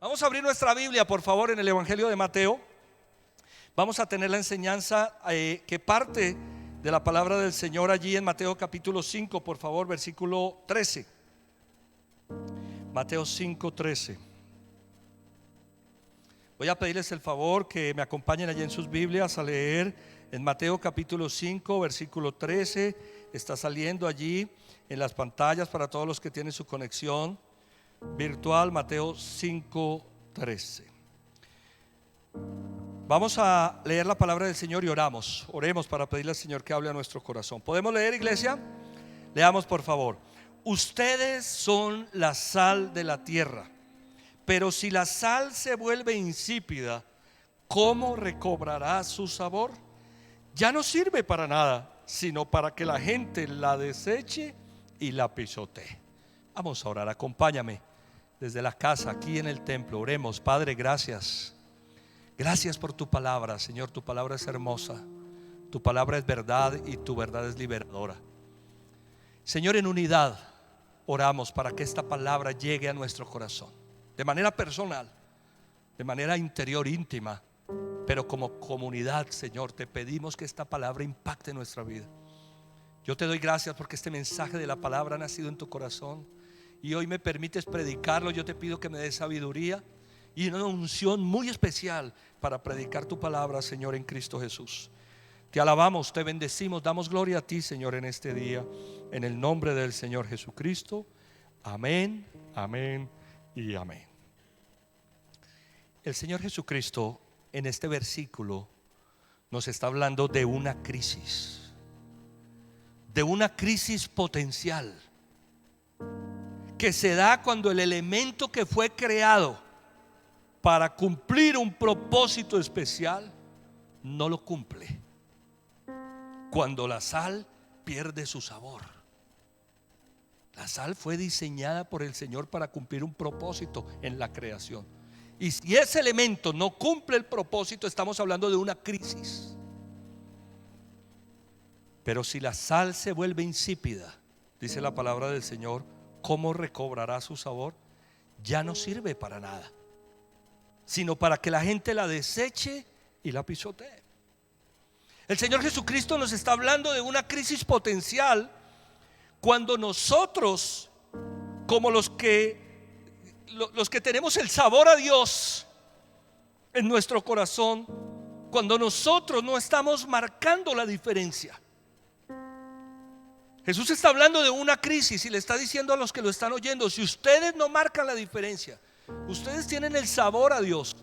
Vamos a abrir nuestra Biblia, por favor, en el Evangelio de Mateo. Vamos a tener la enseñanza que parte de la palabra del Señor allí en Mateo capítulo 5, por favor, versículo 13. Mateo 5, 13. Voy a pedirles el favor que me acompañen allí en sus Biblias a leer en Mateo capítulo 5, versículo 13. Está saliendo allí en las pantallas para todos los que tienen su conexión virtual. Mateo 5, 13. Vamos a leer la palabra del Señor y oremos para pedirle al Señor que hable a nuestro corazón. ¿Podemos leer, iglesia? Leamos, por favor. Ustedes son la sal de la tierra, pero si la sal se vuelve insípida, ¿cómo recobrará su sabor? Ya no sirve para nada, sino para que la gente la deseche y la pisotee. Vamos a orar, acompáñame desde la casa, aquí en el templo. Oremos. Padre, gracias. Gracias por tu palabra, Señor. Tu palabra es hermosa, tu palabra es verdad y tu verdad es liberadora. Señor, en unidad oramos para que esta palabra llegue a nuestro corazón, de manera personal, de manera interior, íntima, pero como comunidad. Señor, te pedimos que esta palabra impacte nuestra vida. Yo te doy gracias porque este mensaje de la palabra ha nacido en tu corazón y hoy me permites predicarlo. Yo te pido que me des sabiduría y una unción muy especial para predicar tu palabra, Señor, en Cristo Jesús. Te alabamos, te bendecimos, damos gloria a ti, Señor, en este día, en el nombre del Señor Jesucristo. Amén, amén y amén. El Señor Jesucristo en este versículo nos está hablando de una crisis potencial que se da cuando el elemento que fue creado para cumplir un propósito especial no lo cumple. Cuando la sal pierde su sabor. La sal fue diseñada por el Señor para cumplir un propósito en la creación. Y si ese elemento no cumple el propósito, estamos hablando de una crisis. Pero si la sal se vuelve insípida, dice la palabra del Señor, ¿cómo recobrará su sabor? Ya no sirve para nada, sino para que la gente la deseche y la pisotee. El Señor Jesucristo nos está hablando de una crisis potencial cuando nosotros, como los que tenemos el sabor a Dios en nuestro corazón, cuando nosotros no estamos marcando la diferencia. Jesús está hablando de una crisis y le está diciendo a los que lo están oyendo: si ustedes no marcan la diferencia, ustedes tienen el sabor a Dios.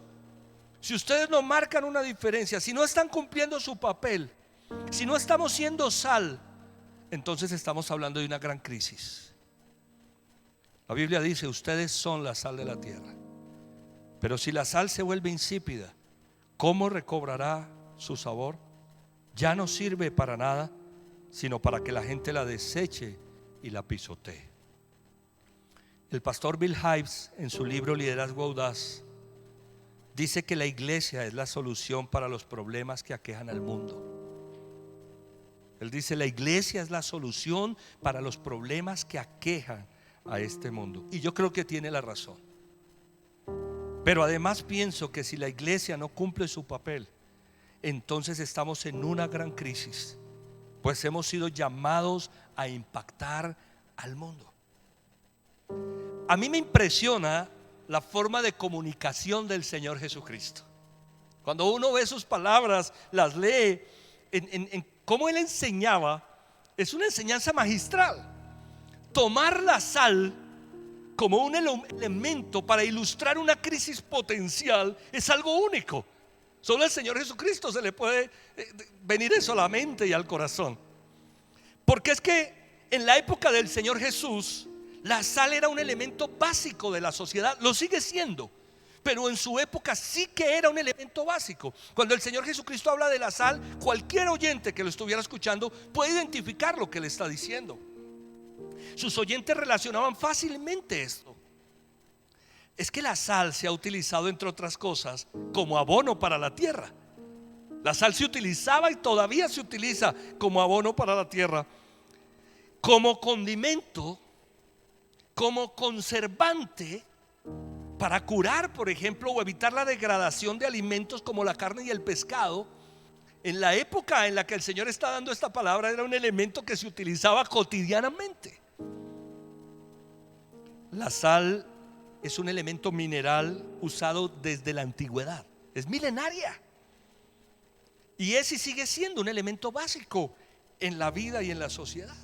Si ustedes no marcan una diferencia, si no están cumpliendo su papel, si no estamos siendo sal, entonces estamos hablando de una gran crisis. La Biblia dice: ustedes son la sal de la tierra. Pero si la sal se vuelve insípida, ¿cómo recobrará su sabor? Ya no sirve para nada, sino para que la gente la deseche y la pisotee. El pastor Bill Hybels, en su libro Liderazgo Audaz, dice que la iglesia es la solución para los problemas que aquejan al mundo. Él dice: la iglesia es la solución para los problemas que aquejan a este mundo. Y yo creo que tiene la razón. Pero además pienso que si la iglesia no cumple su papel, entonces estamos en una gran crisis, pues hemos sido llamados a impactar al mundo. A mí me impresiona la forma de comunicación del Señor Jesucristo. Cuando uno ve sus palabras, las lee, en cómo Él enseñaba, es una enseñanza magistral. Tomar la sal como un elemento para ilustrar una crisis potencial es algo único. Solo al Señor Jesucristo se le puede venir eso a la mente y al corazón. Porque es que en la época del Señor Jesús, la sal era un elemento básico de la sociedad. Lo sigue siendo, pero en su época sí que era un elemento básico. Cuando el Señor Jesucristo habla de la sal, cualquier oyente que lo estuviera escuchando puede identificar lo que le está diciendo. Sus oyentes relacionaban fácilmente esto. Es que la sal se ha utilizado, entre otras cosas, como abono para la tierra. La sal se utilizaba y todavía se utiliza como abono para la tierra, como condimento, como conservante para curar, por ejemplo, o evitar la degradación de alimentos como la carne y el pescado. En la época en la que el Señor está dando esta palabra, era un elemento que se utilizaba cotidianamente. La sal es un elemento mineral usado desde la antigüedad, es milenaria, y es y sigue siendo un elemento básico en la vida y en la sociedad.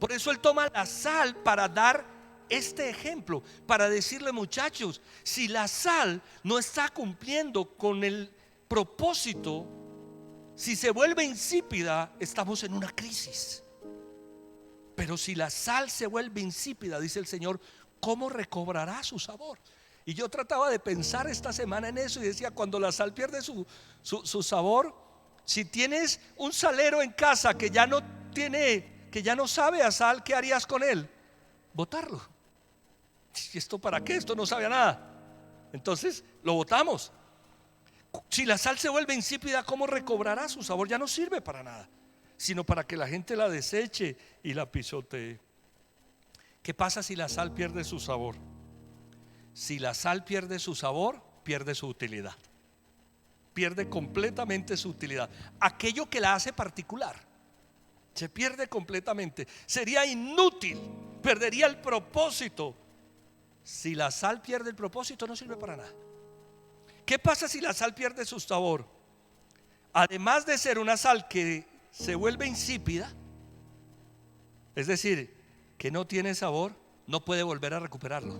Por eso Él toma la sal para dar este ejemplo, para decirle: muchachos, si la sal no está cumpliendo con el propósito, si se vuelve insípida, estamos en una crisis. Pero si la sal se vuelve insípida, dice el Señor, ¿cómo recobrará su sabor? Y yo trataba de pensar esta semana en eso y decía: cuando la sal pierde su sabor, si tienes un salero en casa que ya no tiene, que ya no sabe a sal, ¿qué harías con él? Botarlo. ¿Y esto para qué? Esto no sabe a nada. Entonces lo botamos. Si la sal se vuelve insípida, ¿cómo recobrará su sabor? Ya no sirve para nada, sino para que la gente la deseche y la pisotee. ¿Qué pasa si la sal pierde su sabor? Si la sal pierde su sabor, pierde su utilidad. Pierde completamente su utilidad. Aquello que la hace particular se pierde completamente. Sería inútil, perdería el propósito. Si la sal pierde el propósito, no sirve para nada. ¿Qué pasa si la sal pierde su sabor? Además de ser una sal que se vuelve insípida, es decir, que no tiene sabor, no puede volver a recuperarlo.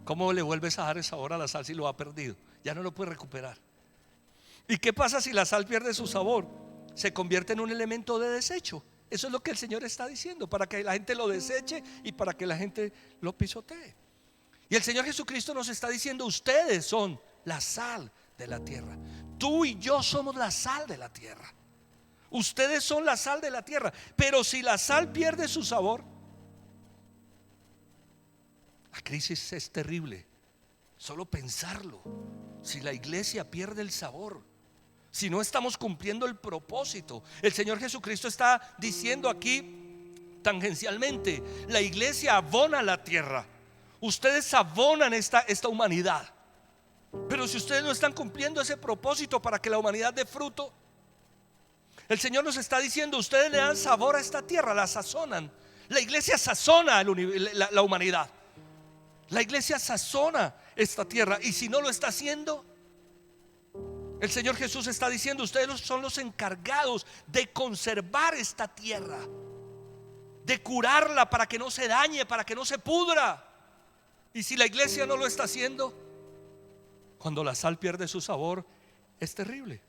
¿Cómo le vuelves a dar el sabor a la sal si lo ha perdido? Ya no lo puede recuperar. ¿Y qué pasa si la sal pierde su sabor? Se convierte en un elemento de desecho. Eso es lo que el Señor está diciendo, para que la gente lo deseche y para que la gente lo pisotee. Y el Señor Jesucristo nos está diciendo: ustedes son la sal de la tierra. Tú y yo somos la sal de la tierra. Ustedes son la sal de la tierra. Pero si la sal pierde su sabor, la crisis es terrible. Solo pensarlo. Si la iglesia pierde el sabor, si no estamos cumpliendo el propósito, el Señor Jesucristo está diciendo aquí tangencialmente: la iglesia abona la tierra. Ustedes abonan esta humanidad. Pero si ustedes no están cumpliendo ese propósito para que la humanidad dé fruto, el Señor nos está diciendo: ustedes le dan sabor a esta tierra, la sazonan. La iglesia sazona la humanidad. La iglesia sazona esta tierra, y si no lo está haciendo, el Señor Jesús está diciendo: ustedes son los encargados de conservar esta tierra, de curarla para que no se dañe, para que no se pudra. Y si la iglesia no lo está haciendo, cuando la sal pierde su sabor, es terrible.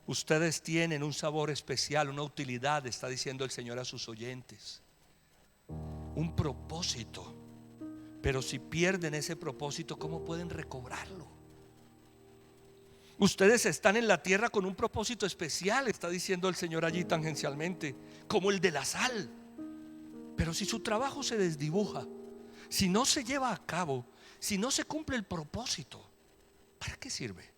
Ustedes tienen un sabor especial, una utilidad, está diciendo el Señor a sus oyentes, un propósito. Pero si pierden ese propósito, ¿cómo pueden recobrarlo? Ustedes están en la tierra con un propósito especial, está diciendo el Señor allí tangencialmente, como el de la sal. Pero si su trabajo se desdibuja, si no se lleva a cabo, si no se cumple el propósito, ¿para qué sirve?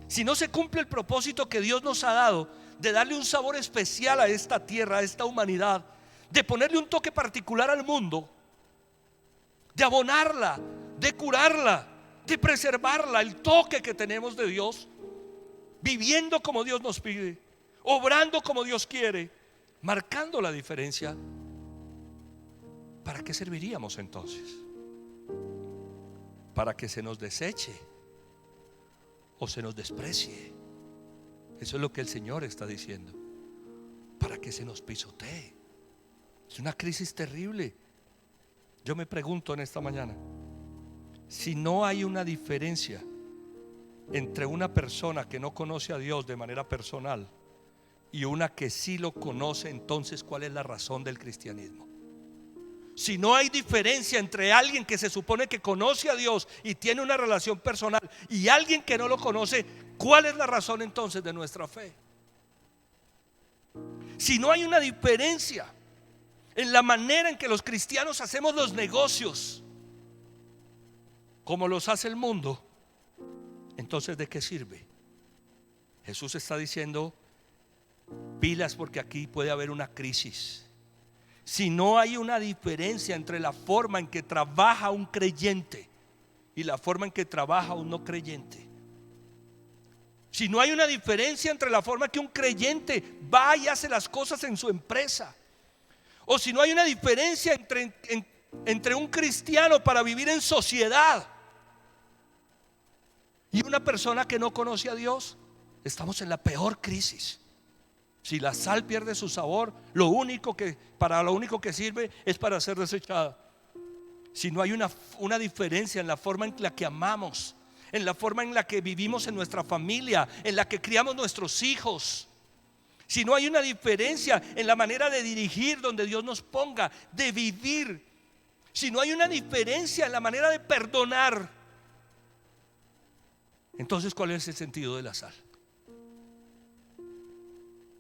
Si no se cumple el propósito que Dios nos ha dado, de darle un sabor especial a esta tierra, a esta humanidad, de ponerle un toque particular al mundo, de abonarla, de curarla, de preservarla, el toque que tenemos de Dios, viviendo como Dios nos pide, obrando como Dios quiere, marcando la diferencia, ¿para qué serviríamos entonces? ¿Para que se nos deseche o se nos desprecie? Eso es lo que el Señor está diciendo. Para que se nos pisotee. Es una crisis terrible. Yo me pregunto en esta mañana, si no hay una diferencia entre una persona que no conoce a Dios de manera personal y una que sí lo conoce, entonces ¿cuál es la razón del cristianismo? Si no hay diferencia entre alguien que se supone que conoce a Dios y tiene una relación personal y alguien que no lo conoce, ¿cuál es la razón entonces de nuestra fe? Si no hay una diferencia en la manera en que los cristianos hacemos los negocios como los hace el mundo, entonces ¿de qué sirve? Jesús está diciendo: pilas, porque aquí puede haber una crisis. si no hay una diferencia entre la forma en que trabaja un creyente y la forma en que trabaja un no creyente, si no hay una diferencia entre la forma que un creyente va y hace las cosas en su empresa, o si no hay una diferencia entre un cristiano para vivir en sociedad y una persona que no conoce a Dios, estamos en la peor crisis. Si la sal pierde su sabor, lo único que sirve es para ser desechada. Si no hay una diferencia en la forma en la que amamos, en la forma en la que vivimos en nuestra familia, en la que criamos nuestros hijos, si no hay una diferencia en la manera de dirigir donde Dios nos ponga, de vivir, si no hay una diferencia en la manera de perdonar, entonces ¿cuál es el sentido de la sal?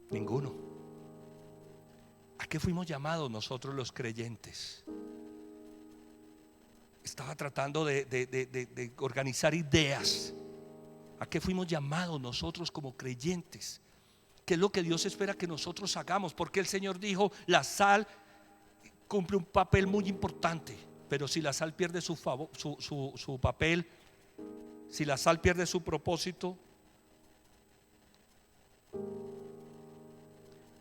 Ninguno. ¿A qué fuimos llamados nosotros los creyentes? Estaba tratando de organizar ideas. ¿A qué fuimos llamados nosotros como creyentes? ¿Qué es lo que Dios espera que nosotros hagamos? Porque el Señor dijo, la sal cumple un papel muy importante, pero si la sal pierde su papel, si la sal pierde su propósito,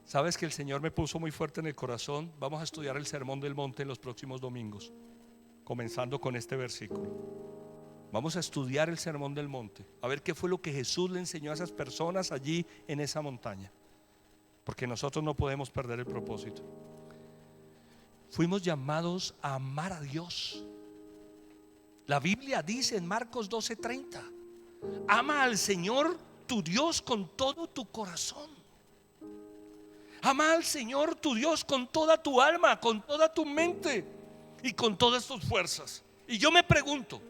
¿sabes que el Señor me puso muy fuerte en el corazón? Vamos a estudiar el Sermón del Monte en los próximos domingos, comenzando con este versículo. Vamos a estudiar el Sermón del Monte, a ver qué fue lo que Jesús le enseñó a esas personas allí en esa montaña, porque nosotros no podemos perder el propósito. Fuimos llamados a amar a Dios. La Biblia dice en Marcos 12:30, ama al Señor tu Dios con todo tu corazón. Ama al Señor tu Dios con toda tu alma, con toda tu mente y con todas tus fuerzas. Y yo me pregunto,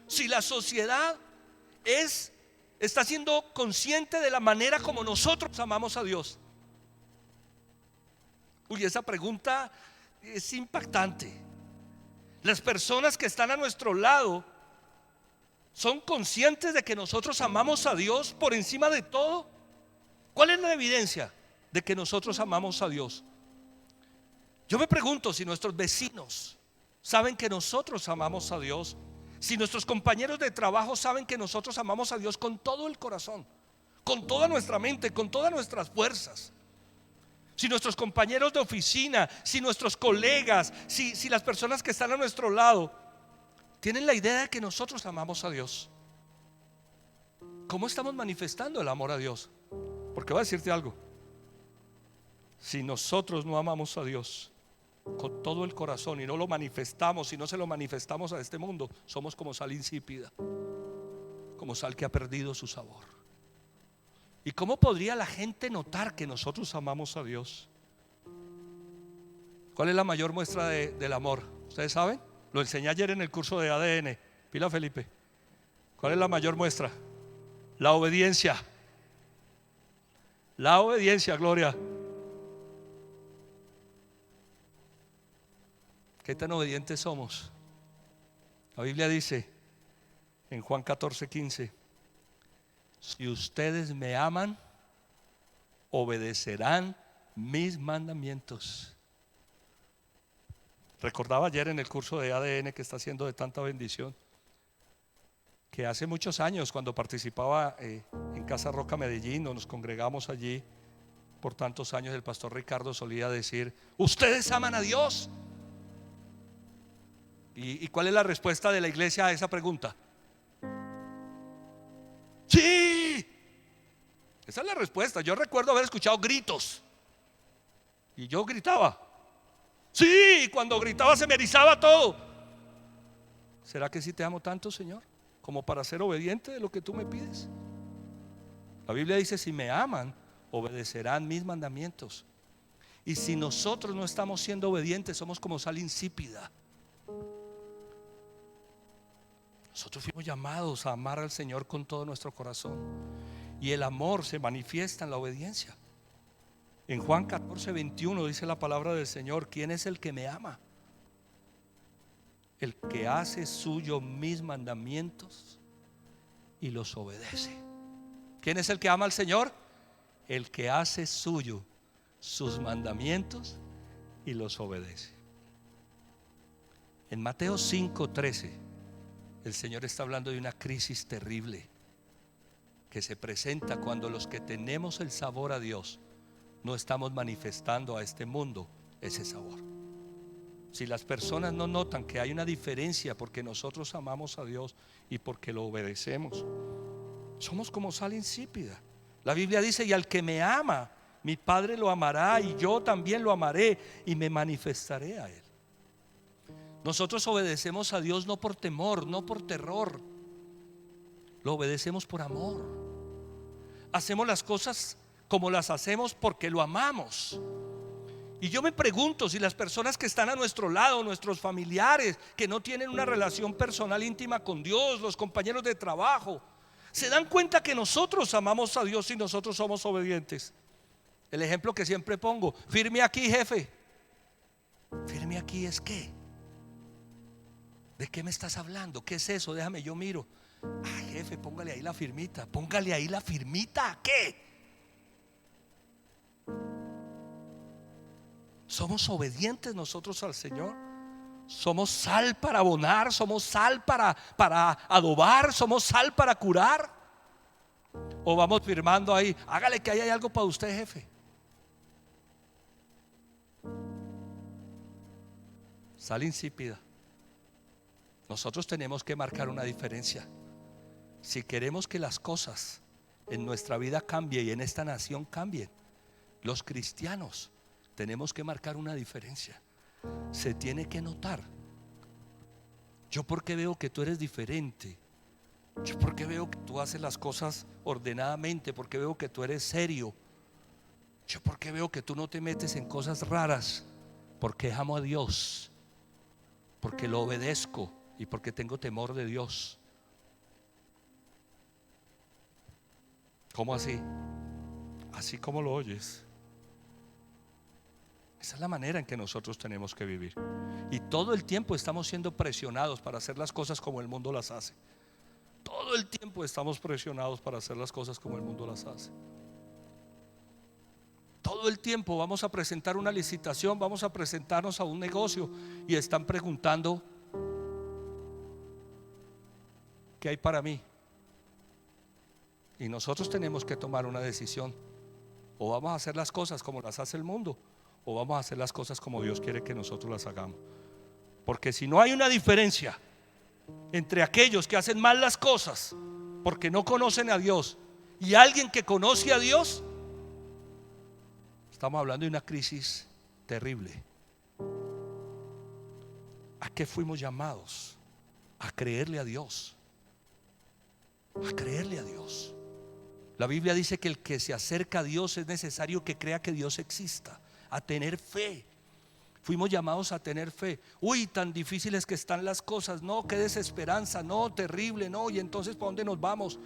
si la sociedad está siendo consciente de la manera como nosotros amamos a Dios. Uy, esa pregunta es impactante. Las personas que están a nuestro lado son conscientes de que nosotros amamos a Dios por encima de todo. ¿Cuál es la evidencia de que nosotros amamos a Dios? Yo me pregunto si nuestros vecinos saben que nosotros amamos a Dios, si nuestros compañeros de trabajo saben que nosotros amamos a Dios con todo el corazón, con toda nuestra mente, con todas nuestras fuerzas. Si nuestros compañeros de oficina, si nuestros colegas, si las personas que están a nuestro lado tienen la idea de que nosotros amamos a Dios, ¿cómo estamos manifestando el amor a Dios? Porque voy a decirte algo: si nosotros no amamos a Dios con todo el corazón y no lo manifestamos, y no se lo manifestamos a este mundo, somos como sal insípida, como sal que ha perdido su sabor. ¿Y cómo podría la gente notar que nosotros amamos a Dios? ¿Cuál es la mayor muestra del amor? ¿Ustedes saben? Lo enseñé ayer en el curso de ADN. Pila Felipe, ¿cuál es la mayor muestra? La obediencia. La obediencia, Gloria. ¿Qué tan obedientes somos? La Biblia dice en Juan 14:15, si ustedes me aman, obedecerán mis mandamientos. Recordaba ayer en el curso de ADN que está siendo de tanta bendición, que hace muchos años, cuando participaba en Casa Roca Medellín, o nos congregamos allí por tantos años, el pastor Ricardo solía decir, ustedes aman a Dios. ¿Y cuál es la respuesta de la iglesia a esa pregunta? Sí. Esa es la respuesta. Yo recuerdo haber escuchado gritos y yo gritaba. Sí, cuando gritaba se me erizaba todo. ¿Será que sí te amo tanto, Señor, como para ser obediente de lo que tú me pides? La Biblia dice, si me aman, obedecerán mis mandamientos. Y si nosotros no estamos siendo obedientes, somos como sal insípida. Nosotros fuimos llamados a amar al Señor con todo nuestro corazón, y el amor se manifiesta en la obediencia. En Juan 14:21 dice la palabra del Señor, ¿quién es el que me ama? El que hace suyo mis mandamientos y los obedece. ¿Quién es el que ama al Señor? El que hace suyo sus mandamientos y los obedece. En Mateo 5:13 el Señor está hablando de una crisis terrible que se presenta cuando los que tenemos el sabor a Dios no estamos manifestando a este mundo ese sabor. Si las personas no notan que hay una diferencia porque nosotros amamos a Dios y porque lo obedecemos, somos como sal insípida. La Biblia dice: y al que me ama, mi Padre lo amará, y yo también lo amaré y me manifestaré a él. Nosotros obedecemos a Dios no por temor, no por terror. Lo obedecemos por amor. Hacemos las cosas como las hacemos porque lo amamos. Y yo me pregunto si las personas que están a nuestro lado, nuestros familiares que no tienen una relación personal íntima con Dios, los compañeros de trabajo, se dan cuenta que nosotros amamos a Dios y nosotros somos obedientes. El ejemplo que siempre pongo: firme aquí, jefe. Firme aquí es ¿qué? ¿De qué me estás hablando? ¿Qué es eso? Déjame, yo miro. Ay, jefe, póngale ahí la firmita. Póngale ahí la firmita. ¿A qué? Somos obedientes nosotros al Señor. Somos sal para abonar. Somos sal para adobar. Somos sal para curar. O vamos firmando ahí: hágale que ahí hay algo para usted, jefe. Sal insípida. Nosotros tenemos que marcar una diferencia. Si queremos que las cosas en nuestra vida cambien y en esta nación cambien, los cristianos tenemos que marcar una diferencia. Se tiene que notar. Yo porque veo que tú eres diferente, yo porque veo que tú haces las cosas ordenadamente, porque veo que tú eres serio, yo porque veo que tú no te metes en cosas raras, porque amo a Dios, porque lo obedezco y porque tengo temor de Dios. ¿Cómo así? Así como lo oyes. Esa es la manera en que nosotros tenemos que vivir. Y todo el tiempo estamos siendo presionados para hacer las cosas como el mundo las hace. Todo el tiempo estamos presionados para hacer las cosas como el mundo las hace. Todo el tiempo vamos a presentar una licitación, vamos a presentarnos a un negocio y están preguntando: ¿qué hay para mí? Y nosotros tenemos que tomar una decisión. O vamos a hacer las cosas como las hace el mundo, o vamos a hacer las cosas como Dios quiere que nosotros las hagamos. Porque si no hay una diferencia entre aquellos que hacen mal las cosas porque no conocen a Dios y alguien que conoce a Dios, estamos hablando de una crisis terrible. ¿A qué fuimos llamados? A creerle a Dios. A creerle a Dios. La Biblia dice que el que se acerca a Dios es necesario que crea que Dios exista, a tener fe. Fuimos llamados a tener fe. Uy, tan difíciles que están las cosas. No, qué desesperanza. No, terrible. No, y entonces ¿para dónde nos vamos?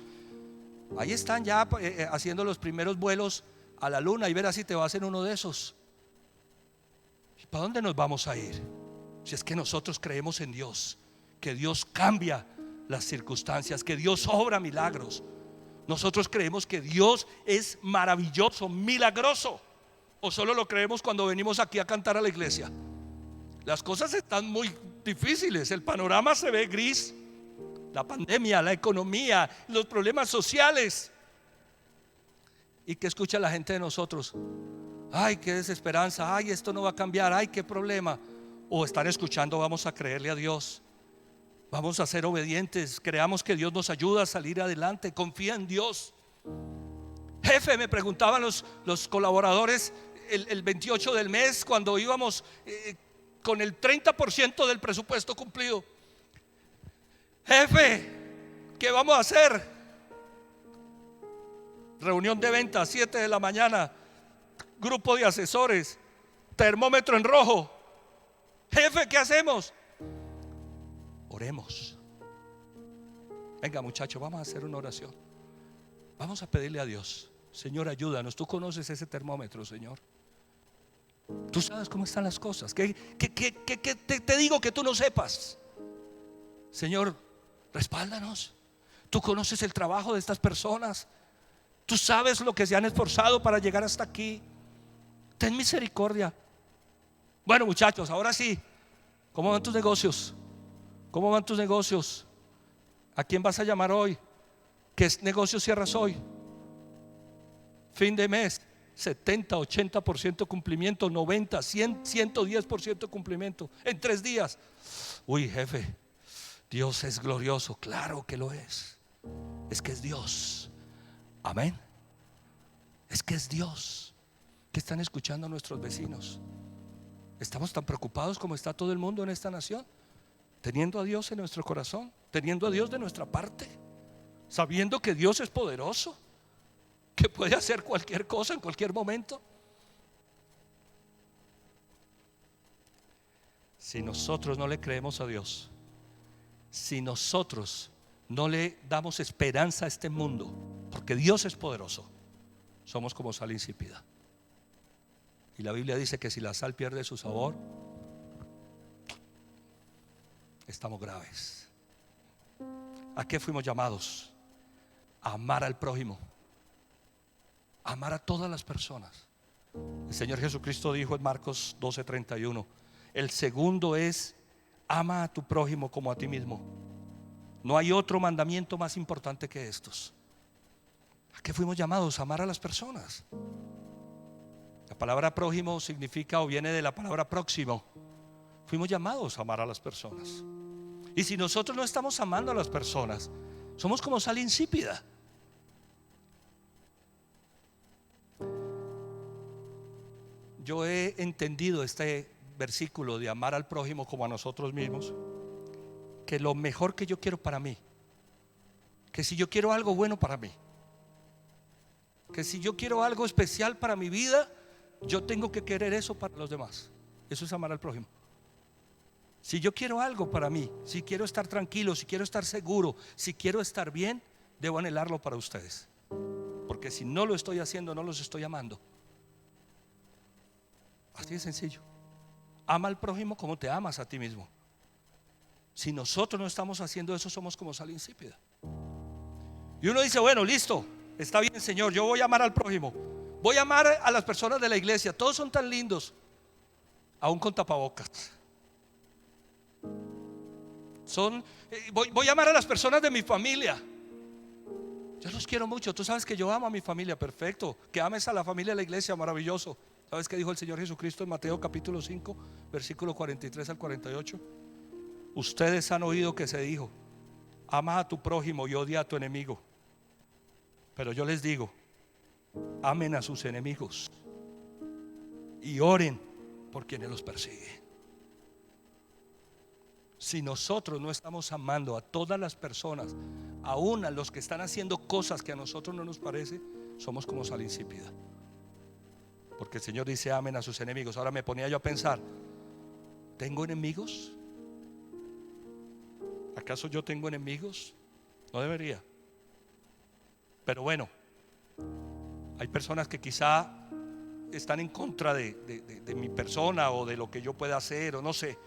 Ahí están ya haciendo los primeros vuelos a la luna, y verás si te vas en uno de esos. ¿Y para dónde nos vamos a ir? Si es que nosotros creemos en Dios, que Dios cambia las circunstancias, que Dios obra milagros. Nosotros creemos que Dios es maravilloso, milagroso. ¿O solo lo creemos cuando venimos aquí a cantar a la iglesia? Las cosas están muy difíciles, el panorama se ve gris. La pandemia, la economía, los problemas sociales. ¿Y qué escucha la gente de nosotros? Ay, qué desesperanza, ay, esto no va a cambiar, ay, qué problema. O están escuchando: vamos a creerle a Dios, vamos a ser obedientes, creamos que Dios nos ayuda a salir adelante, confía en Dios. Jefe, me preguntaban los colaboradores el 28 del mes, cuando íbamos con el 30% del presupuesto cumplido: jefe, ¿qué vamos a hacer? Reunión de ventas, 7 de la mañana, grupo de asesores, termómetro en rojo. Jefe, ¿qué hacemos? Oremos. Venga, muchachos, vamos a hacer una oración. Vamos a pedirle a Dios: Señor, ayúdanos. Tú conoces ese termómetro, Señor. Tú sabes cómo están las cosas. ¿Qué te digo que tú no sepas? Señor, respáldanos. Tú conoces el trabajo de estas personas. Tú sabes lo que se han esforzado para llegar hasta aquí. Ten misericordia. Bueno, muchachos, ahora sí, ¿cómo van tus negocios? ¿Cómo van tus negocios? ¿A quién vas a llamar hoy? ¿Qué negocio cierras hoy? Fin de mes, 70, 80% cumplimiento, 90, 100, 110% cumplimiento en 3 días. Uy, jefe, Dios es glorioso. Claro que lo es. Es que es Dios. Amén. Es que es Dios. ¿Qué están escuchando nuestros vecinos? Estamos tan preocupados como está todo el mundo en esta nación, teniendo a Dios en nuestro corazón, teniendo a Dios de nuestra parte, sabiendo que Dios es poderoso, que puede hacer cualquier cosa en cualquier momento. Si nosotros no le creemos a Dios, si nosotros no le damos esperanza a este mundo, porque Dios es poderoso, somos como sal insípida. Y la Biblia dice que si la sal pierde su sabor, estamos graves. ¿A qué fuimos llamados? A amar al prójimo, a amar a todas las personas. El Señor Jesucristo dijo en Marcos 12:31, el segundo es: ama a tu prójimo como a ti mismo. No hay otro mandamiento más importante que estos. ¿A qué fuimos llamados? A amar a las personas. La palabra prójimo significa o viene de la palabra próximo. Fuimos llamados a amar a las personas. Y si nosotros no estamos amando a las personas, somos como sal insípida. Yo he entendido este versículo de amar al prójimo como a nosotros mismos, que lo mejor que yo quiero para mí, que si yo quiero algo bueno para mí, que si yo quiero algo especial para mi vida, yo tengo que querer eso para los demás. Eso es amar al prójimo. Si yo quiero algo para mí, si quiero estar tranquilo, si quiero estar seguro, si quiero estar bien, debo anhelarlo para ustedes, porque si no lo estoy haciendo, no los estoy amando. Así de sencillo. Ama al prójimo como te amas a ti mismo. Si nosotros no estamos haciendo eso, somos como sal insípida. Y uno dice, bueno, listo, está bien, Señor, yo voy a amar al prójimo, voy a amar a las personas de la iglesia, todos son tan lindos, aún con tapabocas. Voy a amar a las personas de mi familia. Yo los quiero mucho, tú sabes que yo amo a mi familia, perfecto. Que ames a la familia de la iglesia, maravilloso. ¿Sabes qué dijo el Señor Jesucristo en Mateo capítulo 5, versículo 43 al 48? Ustedes han oído que se dijo: ama a tu prójimo y odia a tu enemigo. Pero yo les digo: amen a sus enemigos y oren por quienes los persiguen. Si nosotros no estamos amando a todas las personas, aún a los que están haciendo cosas que a nosotros no nos parece, somos como sal insípida. Porque el Señor dice: amen a sus enemigos. Ahora me ponía yo a pensar, ¿tengo enemigos? ¿Acaso yo tengo enemigos? No debería. Pero bueno, hay personas que quizá están en contra de mi persona o de lo que yo pueda hacer, o no sé.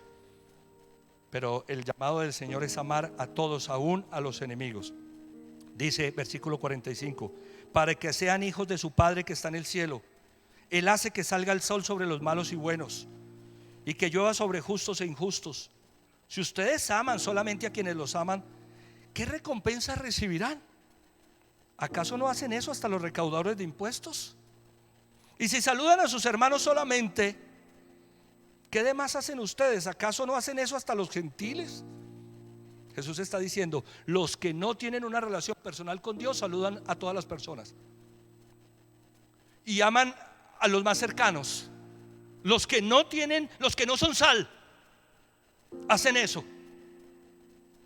Pero el llamado del Señor es amar a todos, aún a los enemigos. Dice versículo 45: para que sean hijos de su Padre que está en el cielo. Él hace que salga el sol sobre los malos y buenos, y que llueva sobre justos e injustos. Si ustedes aman solamente a quienes los aman, ¿qué recompensa recibirán? ¿Acaso no hacen eso hasta los recaudadores de impuestos? Y si saludan a sus hermanos solamente, ¿qué demás hacen ustedes? ¿Acaso no hacen eso hasta los gentiles? Jesús está diciendo: los que no tienen una relación personal con Dios saludan a todas las personas y aman a los más cercanos. Los que no tienen, los que no son sal, hacen eso.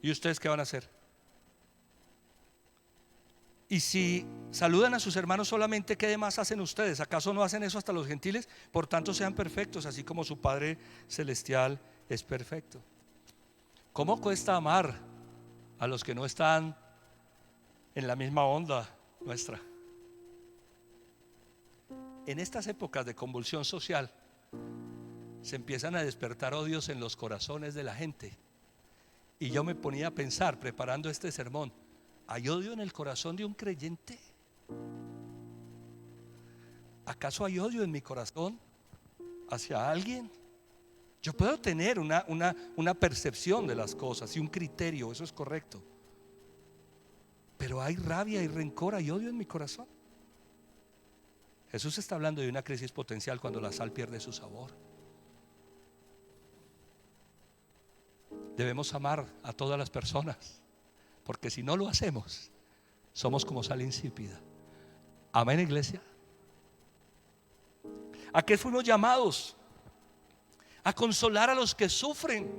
¿Y ustedes qué van a hacer? Y si saludan a sus hermanos solamente, ¿qué demás hacen ustedes? ¿Acaso no hacen eso hasta los gentiles? Por tanto, sean perfectos, así como su Padre Celestial es perfecto. ¿Cómo cuesta amar a los que no están en la misma onda nuestra? En estas épocas de convulsión social se empiezan a despertar odios en los corazones de la gente. Y yo me ponía a pensar, preparando este sermón: ¿hay odio en el corazón de un creyente? ¿Acaso hay odio en mi corazón hacia alguien? Yo puedo tener una percepción de las cosas y un criterio, eso es correcto. Pero hay rabia y rencor, hay odio en mi corazón. Jesús está hablando de una crisis potencial cuando la sal pierde su sabor. Debemos amar a todas las personas, porque si no lo hacemos, somos como sal insípida. Amén, iglesia. ¿A qué fuimos llamados? A consolar a los que sufren.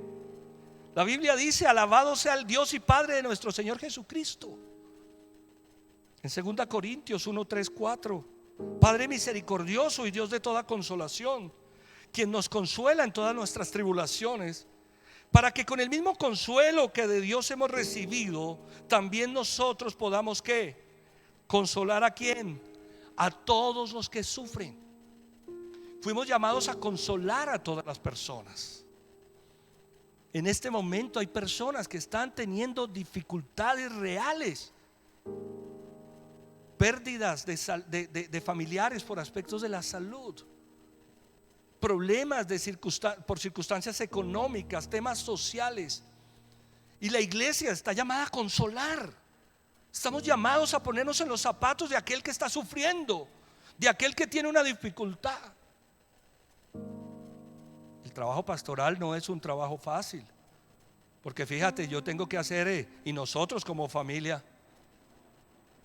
La Biblia dice: alabado sea el Dios y Padre de nuestro Señor Jesucristo. En 2 Corintios 1, 3, 4: Padre misericordioso y Dios de toda consolación, quien nos consuela en todas nuestras tribulaciones, para que con el mismo consuelo que de Dios hemos recibido, también nosotros podamos ¿qué? Consolar ¿a quién? A todos los que sufren. Fuimos llamados a consolar a todas las personas. En este momento hay personas que están teniendo dificultades reales, pérdidas de familiares por aspectos de la salud, problemas por circunstancias económicas, temas sociales. Y la iglesia está llamada a consolar. Estamos llamados a ponernos en los zapatos de aquel que está sufriendo, de aquel que tiene una dificultad. El trabajo pastoral no es un trabajo fácil, porque fíjate, yo tengo que hacer, y nosotros como familia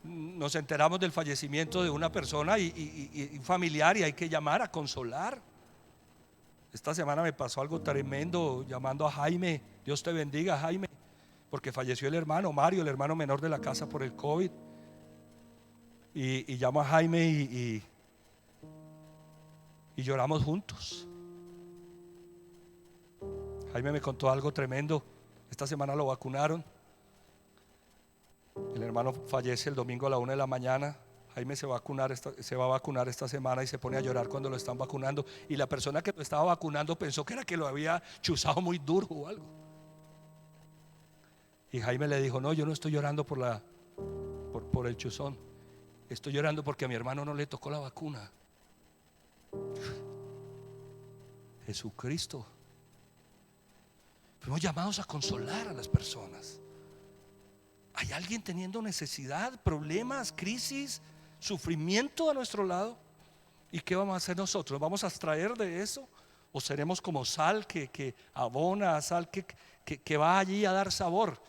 nos enteramos del fallecimiento de una persona y familiar, y hay que llamar a consolar. Esta semana me pasó algo tremendo llamando a Jaime. Dios te bendiga, Jaime, porque falleció el hermano Mario, el hermano menor de la casa, por el COVID. Y llamo a Jaime y lloramos juntos. Jaime me contó algo tremendo. Esta semana lo vacunaron. El hermano fallece el domingo a la 1 de la mañana. Jaime se va a vacunar esta semana y se pone a llorar cuando lo están vacunando. Y la persona que lo estaba vacunando pensó que era que lo había chuzado muy duro o algo. Y Jaime le dijo: no, yo no estoy llorando por el chuzón. Estoy llorando porque a mi hermano no le tocó la vacuna. Jesucristo. Fuimos llamados a consolar a las personas. ¿Hay alguien teniendo necesidad, problemas, crisis, sufrimiento a nuestro lado? ¿Y qué vamos a hacer nosotros? ¿Vamos a extraer de eso? ¿O seremos como sal que abona, sal que va allí a dar sabor?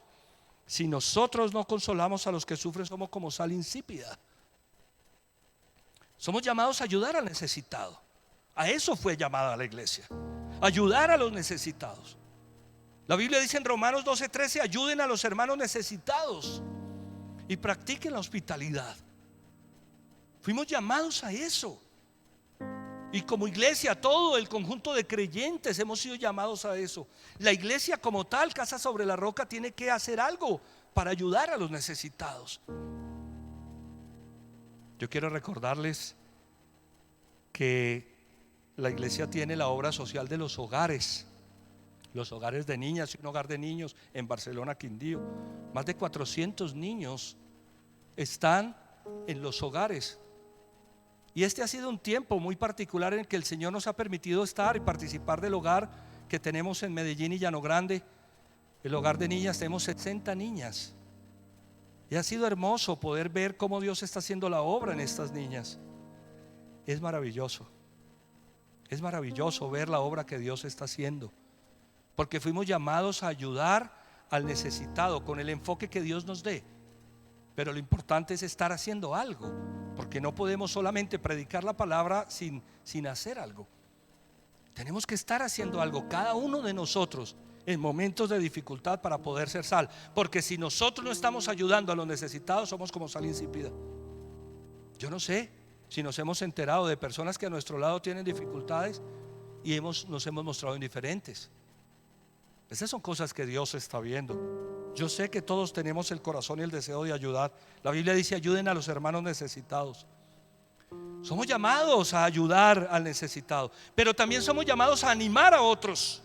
Si nosotros no consolamos a los que sufren, somos como sal insípida. Somos llamados a ayudar al necesitado. A eso fue llamada la iglesia: ayudar a los necesitados. La Biblia dice en Romanos 12:13: ayuden a los hermanos necesitados y practiquen la hospitalidad. Fuimos llamados a eso. Y como iglesia, todo el conjunto de creyentes hemos sido llamados a eso. La iglesia como tal, Casa sobre la Roca, tiene que hacer algo para ayudar a los necesitados. Yo quiero recordarles que la iglesia tiene la obra social de los hogares de niñas y un hogar de niños en Barcelona, Quindío. Más de 400 niños están en los hogares. Y este ha sido un tiempo muy particular en el que el Señor nos ha permitido estar y participar del hogar que tenemos en Medellín y Llano Grande. El hogar de niñas, tenemos 60 niñas. Y ha sido hermoso poder ver cómo Dios está haciendo la obra en estas niñas. Es maravilloso. Es maravilloso ver la obra que Dios está haciendo, porque fuimos llamados a ayudar al necesitado con el enfoque que Dios nos dé. Pero lo importante es estar haciendo algo, porque no podemos solamente predicar la palabra sin hacer algo. Tenemos que estar haciendo algo, cada uno de nosotros, en momentos de dificultad, para poder ser sal. Porque si nosotros no estamos ayudando a los necesitados, somos como sal insípida. Yo no sé si nos hemos enterado de personas que a nuestro lado tienen dificultades y nos hemos mostrado indiferentes. Esas son cosas que Dios está viendo. Yo sé que todos tenemos el corazón y el deseo de ayudar. La Biblia dice: ayuden a los hermanos necesitados. Somos llamados a ayudar al necesitado, pero también somos llamados a animar a otros,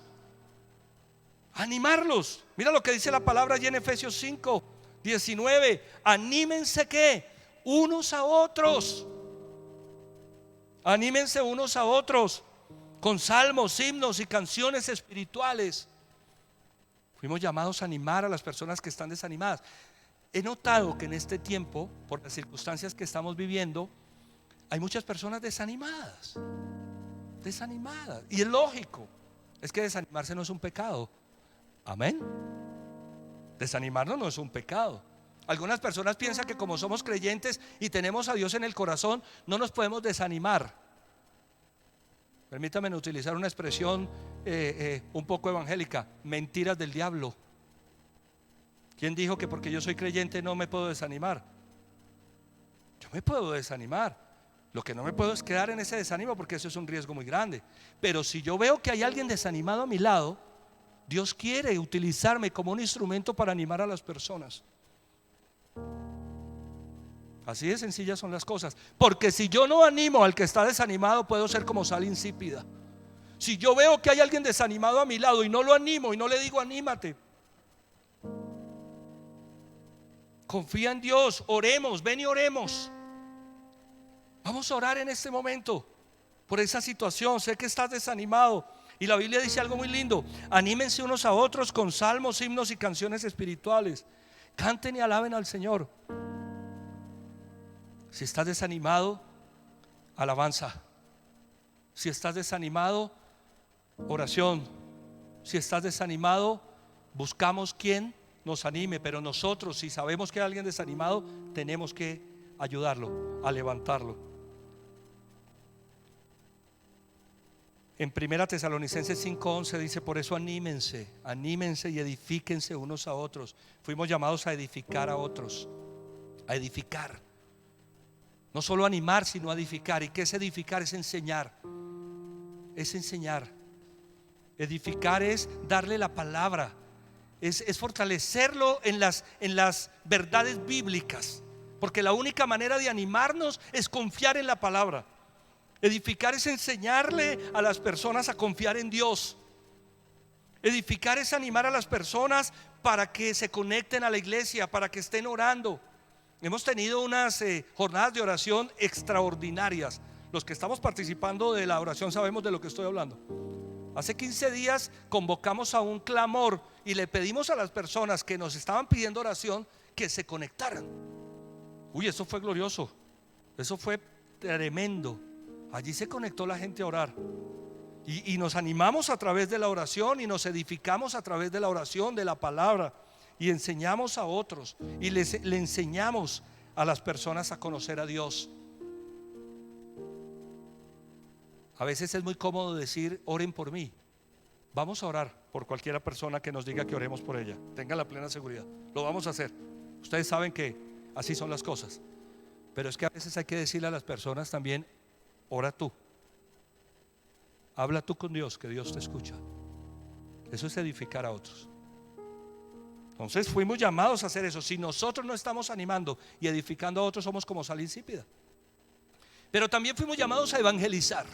a animarlos. Mira lo que dice la palabra allí en Efesios 5:19: anímense ¿qué? Unos a otros. Anímense unos a otros. con salmos, himnos y canciones espirituales. Fuimos llamados a animar a las personas que están desanimadas. He notado que en este tiempo, por las circunstancias que estamos viviendo, hay muchas personas desanimadas. Desanimadas. Y es lógico. Es que desanimarse no es un pecado. Amén. Desanimarnos no es un pecado. Algunas personas piensan que como somos creyentes y tenemos a Dios en el corazón, no nos podemos desanimar. Permítanme utilizar una expresión un poco evangélica: mentiras del diablo. ¿Quién dijo que porque yo soy creyente no me puedo desanimar? Yo me puedo desanimar. Lo que no me puedo es quedar en ese desánimo, porque eso es un riesgo muy grande. Pero si yo veo que hay alguien desanimado a mi lado, Dios quiere utilizarme como un instrumento para animar a las personas. Así de sencillas son las cosas. Porque si yo no animo al que está desanimado, puedo ser como sal insípida. Si yo veo que hay alguien desanimado a mi lado y no lo animo y no le digo anímate, confía en Dios, oremos, ven y oremos. Vamos a orar en este momento por esa situación. Sé que estás desanimado y la Biblia dice algo muy lindo: anímense unos a otros con salmos, himnos y canciones espirituales. Canten y alaben al Señor. Si estás desanimado, alabanza. Si estás desanimado, oración. Si estás desanimado, buscamos quien nos anime. Pero nosotros, si sabemos que hay alguien desanimado, tenemos que ayudarlo, a levantarlo. En 1 Tesalonicenses 5:11 dice: por eso anímense y edifíquense unos a otros. Fuimos llamados a edificar a otros, a edificar. No solo animar, sino edificar. ¿Y qué es edificar? Es enseñar. Es enseñar. Edificar es darle la palabra. Es fortalecerlo en las verdades bíblicas. Porque la única manera de animarnos es confiar en la palabra. Edificar es enseñarle a las personas a confiar en Dios. Edificar es animar a las personas para que se conecten a la iglesia, para que estén orando. Hemos tenido unas jornadas de oración extraordinarias. Los que estamos participando de la oración sabemos de lo que estoy hablando. Hace 15 días convocamos a un clamor y le pedimos a las personas que nos estaban pidiendo oración que se conectaran. Uy, eso fue glorioso. Eso fue tremendo. Allí se conectó la gente a orar. Y nos animamos a través de la oración y nos edificamos a través de la oración, de la palabra. Y enseñamos a otros y le enseñamos a las personas a conocer a Dios. A veces es muy cómodo decir: oren por mí. Vamos a orar por cualquier persona que nos diga que oremos por ella. Tengan la plena seguridad, lo vamos a hacer. Ustedes saben que así son las cosas. Pero es que a veces hay que decirle a las personas también: ora tú, habla tú con Dios, que Dios te escucha. Eso es edificar a otros. Entonces fuimos llamados a hacer eso. Si nosotros no estamos animando y edificando a otros, somos como sal insípida. Pero también fuimos llamados a evangelizar.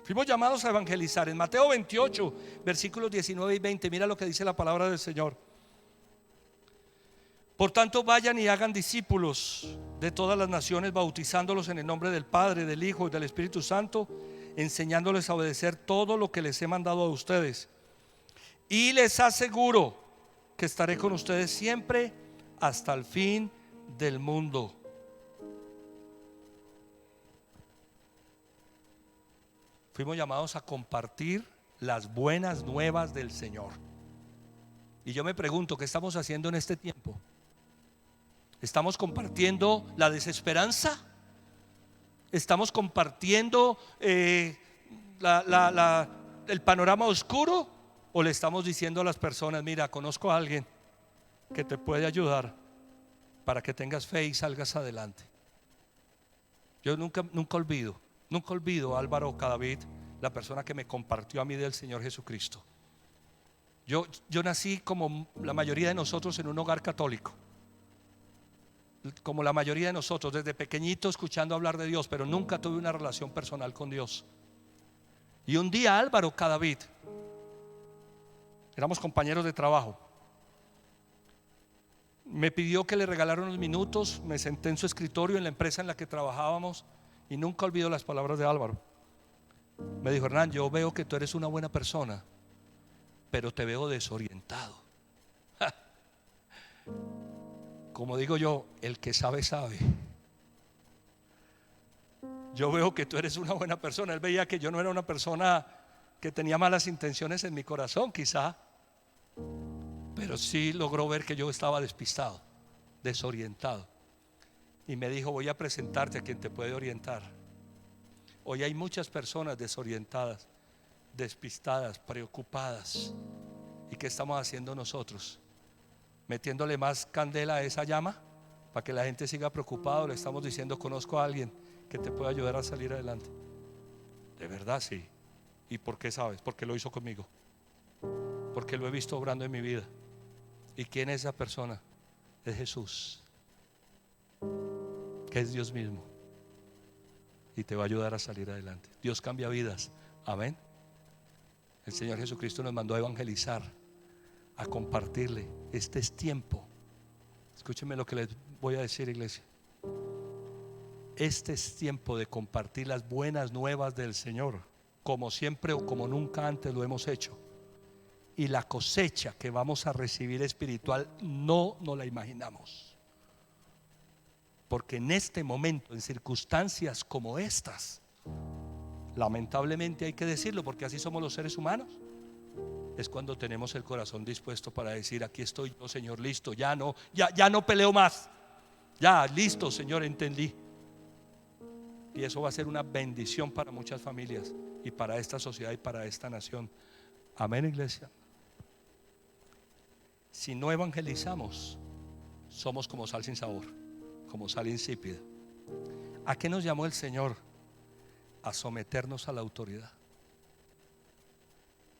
Fuimos llamados a evangelizar. En Mateo 28, versículos 19 y 20, mira lo que dice la palabra del Señor. Por tanto, vayan y hagan discípulos de todas las naciones, bautizándolos en el nombre del Padre, del Hijo y del Espíritu Santo, enseñándoles a obedecer todo lo que les he mandado a ustedes. Y les aseguro que estaré con ustedes siempre hasta el fin del mundo. Fuimos llamados a compartir las buenas nuevas del Señor. Y yo me pregunto: ¿qué estamos haciendo en este tiempo? ¿Estamos compartiendo la desesperanza? ¿Estamos compartiendo el panorama oscuro? ¿O le estamos diciendo a las personas: mira, conozco a alguien que te puede ayudar para que tengas fe y salgas adelante? Yo nunca olvido a Álvaro Cadavid, la persona que me compartió a mí del Señor Jesucristo. Yo nací, como la mayoría de nosotros, en un hogar católico. Como la mayoría de nosotros, desde pequeñito escuchando hablar de Dios, pero nunca tuve una relación personal con Dios. Y un día Álvaro Cadavid, éramos compañeros de trabajo, me pidió que le regalara unos minutos. Me senté en su escritorio en la empresa en la que trabajábamos y nunca olvido las palabras de Álvaro. Me dijo: Hernán, yo veo que tú eres una buena persona, pero te veo desorientado. Como digo yo, el que sabe, sabe. Yo veo que tú eres una buena persona. Él veía que yo no era una persona que tenía malas intenciones en mi corazón, quizá, pero sí logró ver que yo estaba despistado, desorientado. Y me dijo: voy a presentarte a quien te puede orientar. Hoy hay muchas personas desorientadas, despistadas, preocupadas. ¿Y qué estamos haciendo nosotros? ¿Metiéndole más candela a esa llama para que la gente siga preocupada? Le estamos diciendo: conozco a alguien que te puede ayudar a salir adelante. De verdad, sí. ¿Y por qué sabes? Porque lo hizo conmigo, porque lo he visto obrando en mi vida. ¿Y quién es esa persona? Es Jesús, que es Dios mismo, y te va a ayudar a salir adelante. Dios cambia vidas, amén. El Señor Jesucristo nos mandó a evangelizar, a compartirle. Este es tiempo. Escúchenme lo que les voy a decir, iglesia. Este es tiempo de compartir las buenas nuevas del Señor, como siempre o como nunca antes lo hemos hecho. Y la cosecha que vamos a recibir espiritual no nos la imaginamos. Porque en este momento, en circunstancias como estas, lamentablemente hay que decirlo, porque así somos los seres humanos, es cuando tenemos el corazón dispuesto para decir: aquí estoy yo, Señor, listo, ya no peleo más, ya listo, Señor, entendí. Y eso va a ser una bendición para muchas familias y para esta sociedad y para esta nación. Amén, iglesia. Si no evangelizamos, somos como sal sin sabor, como sal insípida. ¿A qué nos llamó el Señor? A someternos a la autoridad.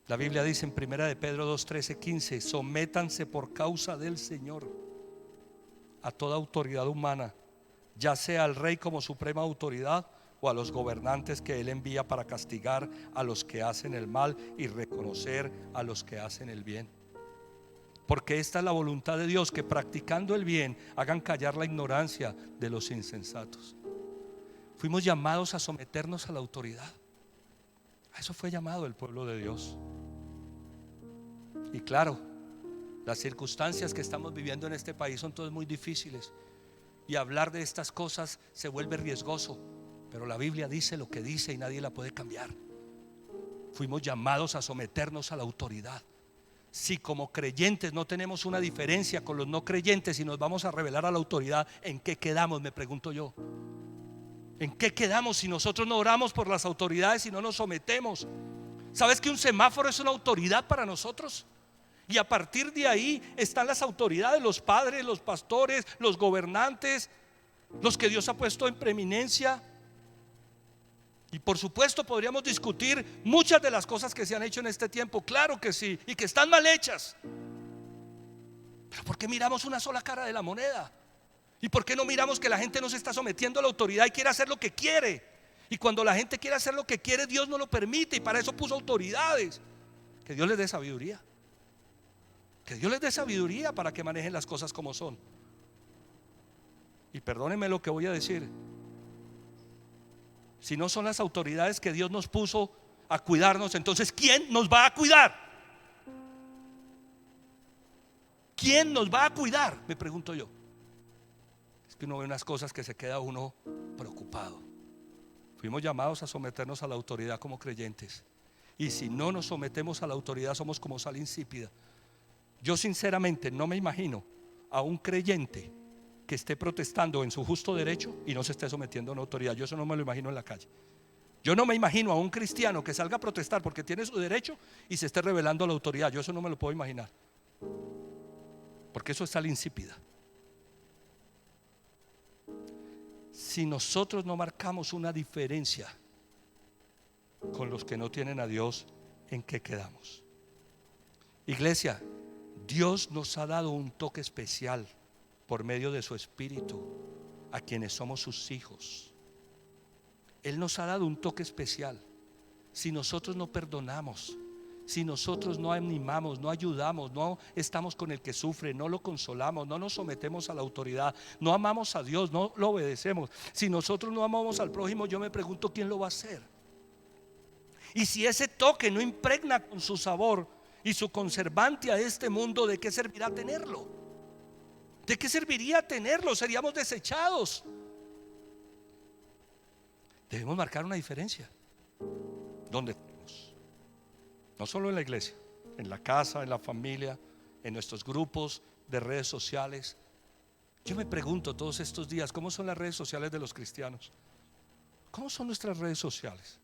La Biblia dice en 1 de Pedro 2, 13, 15: sométanse por causa del Señor a toda autoridad humana, ya sea al rey como suprema autoridad, o a los gobernantes que él envía para castigar a los que hacen el mal y reconocer a los que hacen el bien. Porque esta es la voluntad de Dios, que practicando el bien hagan callar la ignorancia de los insensatos. Fuimos llamados a someternos a la autoridad. A eso fue llamado el pueblo de Dios. Y claro, las circunstancias que estamos viviendo en este país son todas muy difíciles, y hablar de estas cosas se vuelve riesgoso, pero la Biblia dice lo que dice y nadie la puede cambiar. Fuimos llamados a someternos a la autoridad. Si como creyentes no tenemos una diferencia con los no creyentes y nos vamos a rebelar a la autoridad, ¿en qué quedamos? Me pregunto yo. ¿En qué quedamos si nosotros no oramos por las autoridades y no nos sometemos? ¿Sabes que un semáforo es una autoridad para nosotros? Y a partir de ahí están las autoridades, los padres, los pastores, los gobernantes, los que Dios ha puesto en preeminencia. Y por supuesto podríamos discutir muchas de las cosas que se han hecho en este tiempo, claro que sí, y que están mal hechas. Pero ¿por qué miramos una sola cara de la moneda? ¿Y por qué no miramos que la gente no se está sometiendo a la autoridad y quiere hacer lo que quiere? Y cuando la gente quiere hacer lo que quiere, Dios no lo permite, y para eso puso autoridades. Que Dios les dé sabiduría. Que Dios les dé sabiduría para que manejen las cosas como son. Y perdónenme lo que voy a decir: si no son las autoridades que Dios nos puso a cuidarnos, entonces ¿quién nos va a cuidar? ¿Quién nos va a cuidar? Me pregunto yo. Es que uno ve unas cosas que se queda uno preocupado. Fuimos llamados a someternos a la autoridad como creyentes, y si no nos sometemos a la autoridad, somos como sal insípida. Yo sinceramente no me imagino a un creyente que esté protestando en su justo derecho y no se esté sometiendo a una autoridad. Yo eso no me lo imagino en la calle. Yo no me imagino a un cristiano que salga a protestar porque tiene su derecho y se esté rebelando a la autoridad. Yo eso no me lo puedo imaginar, porque eso es sal insípida. Si nosotros no marcamos una diferencia con los que no tienen a Dios, ¿en qué quedamos? Iglesia, Dios nos ha dado un toque especial por medio de su Espíritu a quienes somos sus hijos. Él nos ha dado un toque especial. Si nosotros no perdonamos, si nosotros no animamos, no ayudamos, no estamos con el que sufre, no lo consolamos, no nos sometemos a la autoridad, no amamos a Dios, no lo obedecemos, si nosotros no amamos al prójimo, yo me pregunto ¿quién lo va a hacer? Y si ese toque no impregna con su sabor y su conservante a este mundo, ¿de qué servirá tenerlo? ¿De qué serviría tenerlo? Seríamos desechados. Debemos marcar una diferencia. ¿Dónde estamos? No solo en la iglesia, en la casa, en la familia, en nuestros grupos de redes sociales. Yo me pregunto todos estos días, ¿cómo son las redes sociales de los cristianos? ¿Cómo son nuestras redes sociales?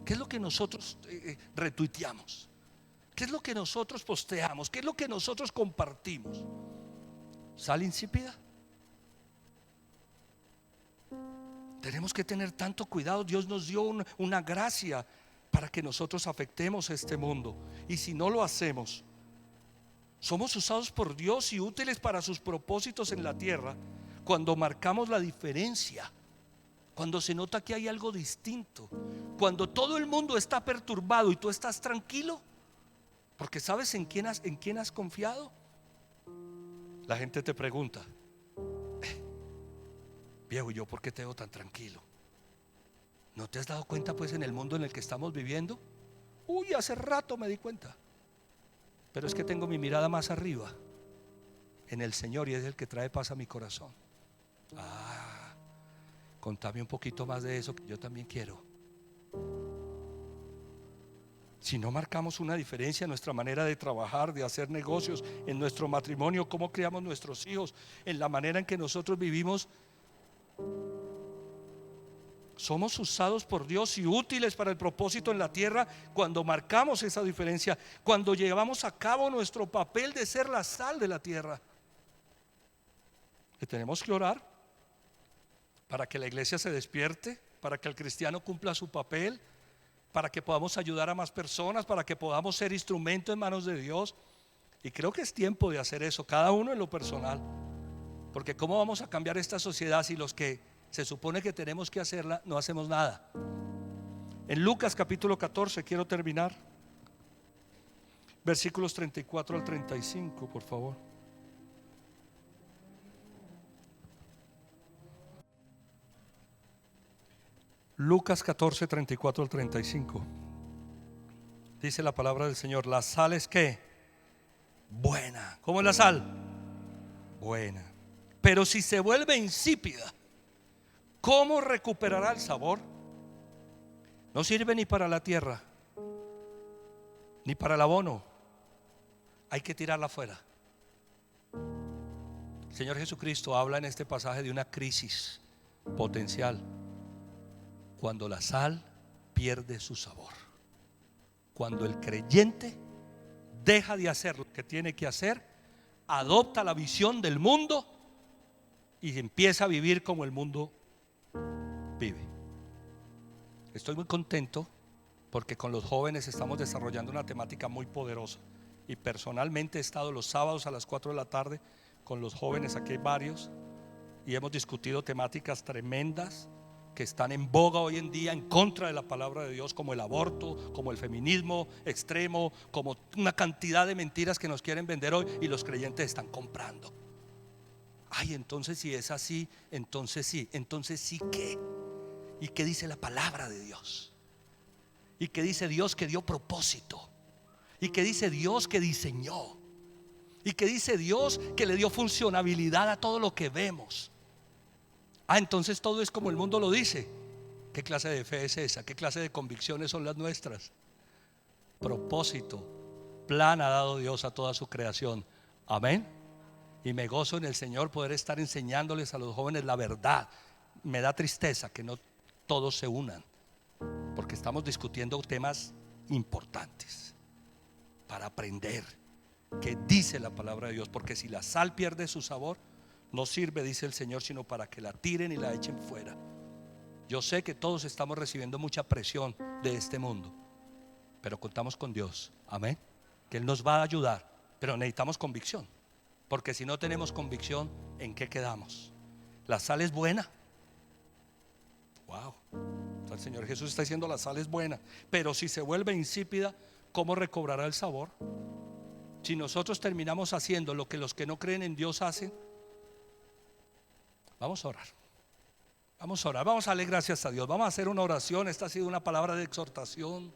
¿Qué es lo que nosotros retuiteamos? ¿Qué es lo que nosotros posteamos? ¿Qué es lo que nosotros compartimos? ¿Sal insípida? Tenemos que tener tanto cuidado. Dios nos dio una gracia para que nosotros afectemos a este mundo. Y si no lo hacemos, somos usados por Dios y útiles para sus propósitos en la tierra cuando marcamos la diferencia, cuando se nota que hay algo distinto, cuando todo el mundo está perturbado y tú estás tranquilo, porque sabes en quién has confiado. La gente te pregunta: viejo, ¿yo por qué te veo tan tranquilo? ¿No te has dado cuenta pues en el mundo en el que estamos viviendo? Uy, hace rato me di cuenta. Pero es que tengo mi mirada más arriba, en el Señor, y es el que trae paz a mi corazón. Contame un poquito más de eso, que yo también quiero. Si no marcamos una diferencia en nuestra manera de trabajar, de hacer negocios, en nuestro matrimonio, cómo criamos nuestros hijos, en la manera en que nosotros vivimos, somos usados por Dios y útiles para el propósito en la tierra cuando marcamos esa diferencia, cuando llevamos a cabo nuestro papel de ser la sal de la tierra. Y tenemos que orar para que la iglesia se despierte, para que el cristiano cumpla su papel, para que podamos ayudar a más personas, para que podamos ser instrumento en manos de Dios. Y creo que es tiempo de hacer eso, cada uno en lo personal. Porque ¿cómo vamos a cambiar esta sociedad si los que se supone que tenemos que hacerla no hacemos nada? En Lucas capítulo 14, quiero terminar, versículos 34 al 35, por favor. Lucas 14, 34 al 35. Dice la palabra del Señor: la sal es ¿qué? Buena. ¿Cómo es la sal? Buena. Pero si se vuelve insípida, ¿cómo recuperará el sabor? No sirve ni para la tierra, ni para el abono. Hay que tirarla afuera. El Señor Jesucristo habla en este pasaje de una crisis potencial, cuando la sal pierde su sabor, cuando el creyente deja de hacer lo que tiene que hacer, adopta la visión del mundo y empieza a vivir como el mundo vive. Estoy muy contento porque con los jóvenes estamos desarrollando una temática muy poderosa, y personalmente he estado los sábados a las 4 de la tarde con los jóvenes. Aquí hay varios y hemos discutido temáticas tremendas que están en boga hoy en día en contra de la palabra de Dios, como el aborto, como el feminismo extremo, como una cantidad de mentiras que nos quieren vender hoy y los creyentes están comprando. Ay, entonces si es así, entonces sí ¿qué? ¿Y qué dice la palabra de Dios? ¿Y qué dice Dios que dio propósito? ¿Y qué dice Dios que diseñó? ¿Y qué dice Dios que le dio funcionabilidad a todo lo que vemos? Entonces todo es como el mundo lo dice. ¿Qué clase de fe es esa? ¿Qué clase de convicciones son las nuestras? Propósito, plan ha dado Dios a toda su creación. Amén. Y me gozo en el Señor poder estar enseñándoles a los jóvenes la verdad. Me da tristeza que no todos se unan, porque estamos discutiendo temas importantes para aprender qué dice la palabra de Dios. Porque si la sal pierde su sabor, no sirve, dice el Señor, sino para que la tiren y la echen fuera. Yo sé que todos estamos recibiendo mucha presión de este mundo, pero contamos con Dios, amén, que Él nos va a ayudar. Pero necesitamos convicción, porque si no tenemos convicción, ¿en qué quedamos? La sal es buena. Wow. El Señor Jesús está diciendo: la sal es buena, pero si se vuelve insípida, ¿cómo recobrará el sabor? Si nosotros terminamos haciendo lo que los que no creen en Dios hacen. Vamos a orar. Vamos a orar, vamos a darle gracias a Dios. Vamos a hacer una oración. Esta ha sido una palabra de exhortación.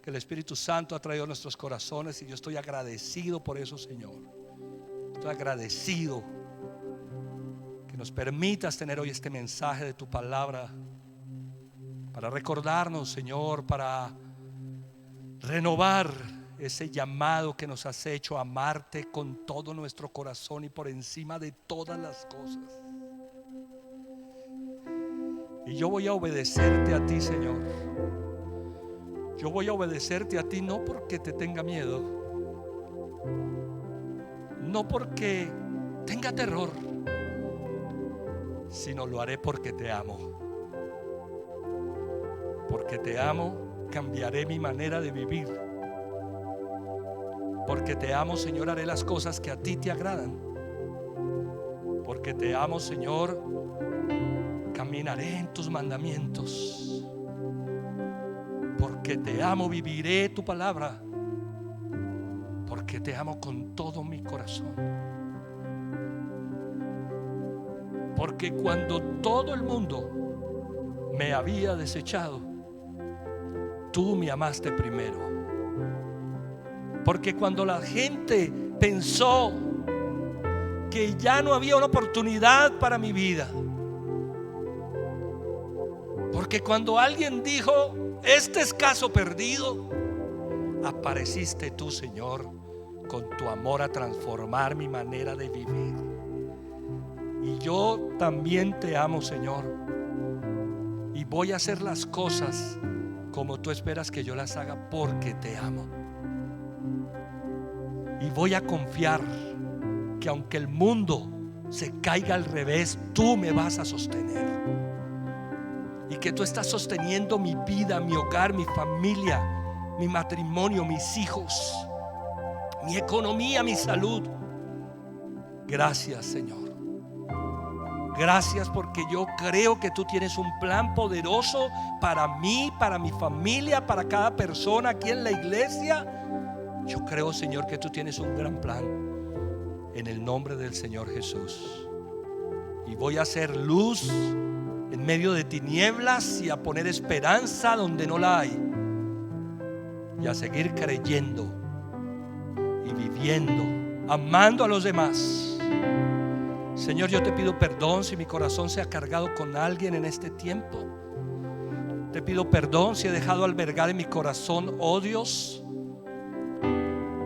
que el Espíritu Santo ha traído a nuestros corazones, y yo estoy agradecido por eso, Señor. Estoy agradecido que nos permitas tener hoy este mensaje de tu palabra para recordarnos, Señor, para renovar ese llamado que nos has hecho a amarte con todo nuestro corazón y por encima de todas las cosas. Y yo voy a obedecerte a ti, Señor. Yo voy a obedecerte a ti no porque te tenga miedo, no porque tenga terror, sino lo haré porque te amo. Porque te amo, cambiaré mi manera de vivir. Porque te amo, Señor, haré las cosas que a ti te agradan. Porque te amo, Señor, caminaré en tus mandamientos. Porque te amo, viviré tu palabra. Porque te amo con todo mi corazón. Porque cuando todo el mundo me había desechado, tú me amaste primero. Porque cuando la gente pensó que ya no había una oportunidad para mi vida, porque cuando alguien dijo, este es caso perdido, apareciste tú, Señor, con tu amor a transformar mi manera de vivir. Y yo también te amo, Señor, y voy a hacer las cosas como tú esperas que yo las haga, porque te amo. Y voy a confiar que aunque el mundo se caiga al revés, tú me vas a sostener. Y que tú estás sosteniendo mi vida, mi hogar, mi familia, mi matrimonio, mis hijos, mi economía, mi salud. Gracias, Señor. Gracias, porque yo creo que tú tienes un plan poderoso para mí, para mi familia, para cada persona aquí en la iglesia. Yo creo, Señor, que tú tienes un gran plan, en el nombre del Señor Jesús. Y voy a hacer luz en medio de tinieblas y a poner esperanza donde no la hay, y a seguir creyendo y viviendo, amando a los demás. Señor, yo te pido perdón si mi corazón se ha cargado con alguien en este tiempo. Te pido perdón si he dejado albergar en mi corazón odios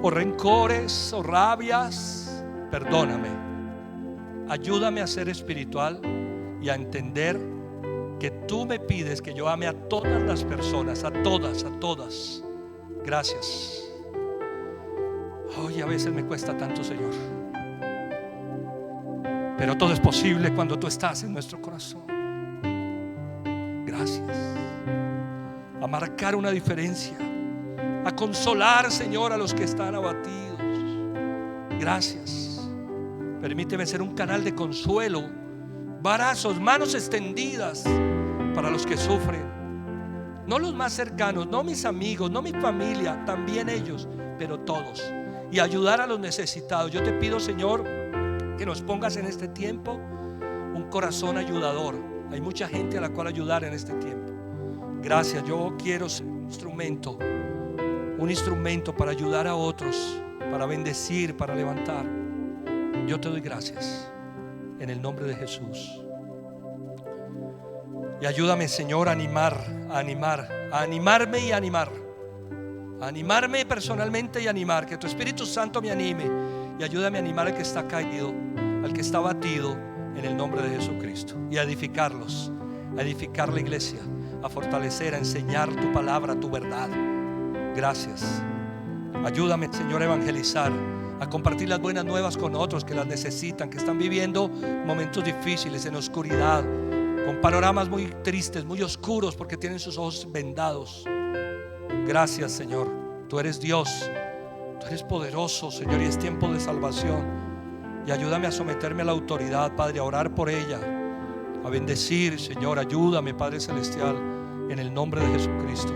o rencores o rabias. Perdóname. Ayúdame a ser espiritual y a entender que tú me pides que yo ame a todas las personas, a todas, a todas. Gracias. Hoy a veces me cuesta tanto, Señor, pero todo es posible cuando tú estás en nuestro corazón. Gracias. A marcar una diferencia, a consolar, Señor, a los que están abatidos. Gracias. Permíteme ser un canal de consuelo, brazos, manos extendidas para los que sufren. No los más cercanos, no mis amigos, no mi familia, también ellos, pero todos. Y ayudar a los necesitados. Yo te pido, Señor, que nos pongas en este tiempo un corazón ayudador. Hay mucha gente a la cual ayudar en este tiempo. Gracias. Yo quiero ser un instrumento para ayudar a otros, para bendecir, para levantar. Yo te doy gracias en el nombre de Jesús. Y ayúdame, Señor, a animarme y a animarme personalmente y animar. Que tu Espíritu Santo me anime y ayúdame a animar al que está caído, al que está abatido, en el nombre de Jesucristo. Y a edificarlos, a edificar la iglesia, a fortalecer, a enseñar tu palabra, tu verdad. Gracias. Ayúdame, Señor, a evangelizar, a compartir las buenas nuevas con otros que las necesitan, que están viviendo momentos difíciles, en oscuridad, con panoramas muy tristes, muy oscuros, porque tienen sus ojos vendados. Gracias, Señor. Tú eres Dios, tú eres poderoso, Señor, y es tiempo de salvación. Y ayúdame a someterme a la autoridad, Padre, a orar por ella, a bendecir, Señor. Ayúdame, Padre Celestial, en el nombre de Jesucristo.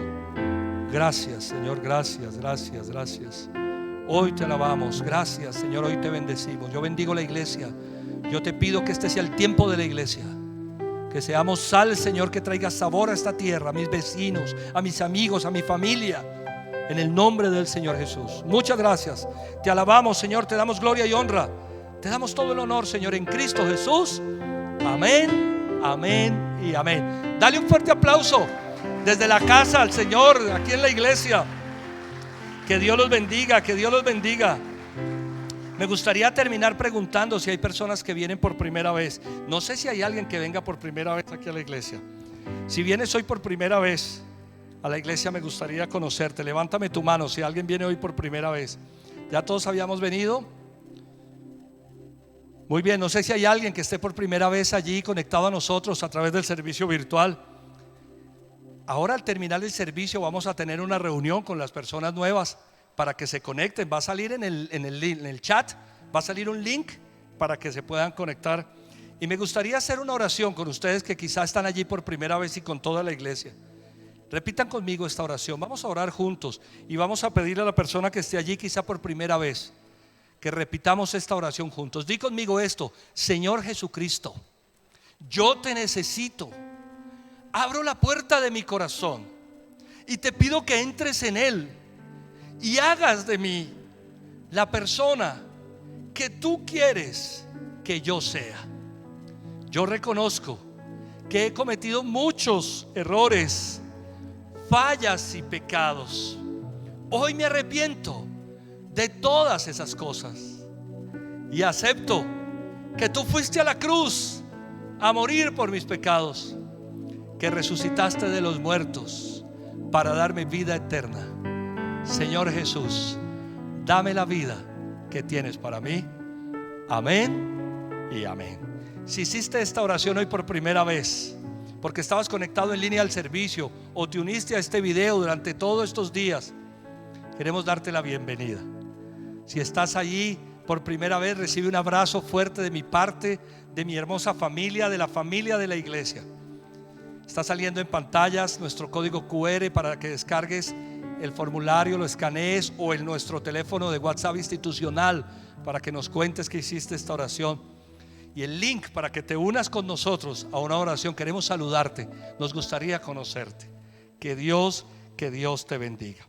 Gracias, Señor, gracias, gracias, gracias. Hoy te alabamos, gracias, Señor, hoy te bendecimos. Yo bendigo la iglesia. Yo te pido que este sea el tiempo de la iglesia, que seamos sal, Señor, que traiga sabor a esta tierra, a mis vecinos, a mis amigos, a mi familia. en el nombre del Señor Jesús. Muchas gracias. Te alabamos, Señor, te damos gloria y honra. Te damos todo el honor, Señor, en Cristo Jesús. Amén, amén y amén. Dale un fuerte aplauso desde la casa al Señor, aquí en la iglesia. Que Dios los bendiga, que Dios los bendiga. Me gustaría terminar preguntando si hay personas que vienen por primera vez. No sé si hay alguien que venga por primera vez aquí a la iglesia. Si vienes hoy por primera vez a la iglesia, me gustaría conocerte. Levántame tu mano si alguien viene hoy por primera vez. ¿Ya todos habíamos venido? Muy bien, no sé si hay alguien que esté por primera vez allí conectado a nosotros a través del servicio virtual. Ahora, al terminar el servicio, vamos a tener una reunión con las personas nuevas para que se conecten. Va a salir en el chat, va a salir un link para que se puedan conectar. Y me gustaría hacer una oración con ustedes que quizás están allí por primera vez y con toda la iglesia. Repitan conmigo esta oración. Vamos a orar juntos y vamos a pedirle a la persona que esté allí quizá por primera vez que repitamos esta oración juntos. Di conmigo esto: Señor Jesucristo, yo te necesito. Abro la puerta de mi corazón y te pido que entres en él y hagas de mí la persona que tú quieres que yo sea. Yo reconozco que he cometido muchos errores, fallas y pecados. Hoy me arrepiento de todas esas cosas y acepto que tú fuiste a la cruz a morir por mis pecados, que resucitaste de los muertos para darme vida eterna. Señor Jesús, dame la vida que tienes para mí. Amén y amén. Si hiciste esta oración hoy por primera vez, porque estabas conectado en línea al servicio o te uniste a este video durante todos estos días, queremos darte la bienvenida. Si estás allí por primera vez, recibe un abrazo fuerte de mi parte, de mi hermosa familia, de la familia de la iglesia. Está saliendo en pantallas nuestro código QR para que descargues el formulario, lo escanees, o nuestro teléfono de WhatsApp institucional para que nos cuentes que hiciste esta oración, y el link para que te unas con nosotros a una oración. Queremos saludarte, nos gustaría conocerte. Que Dios te bendiga.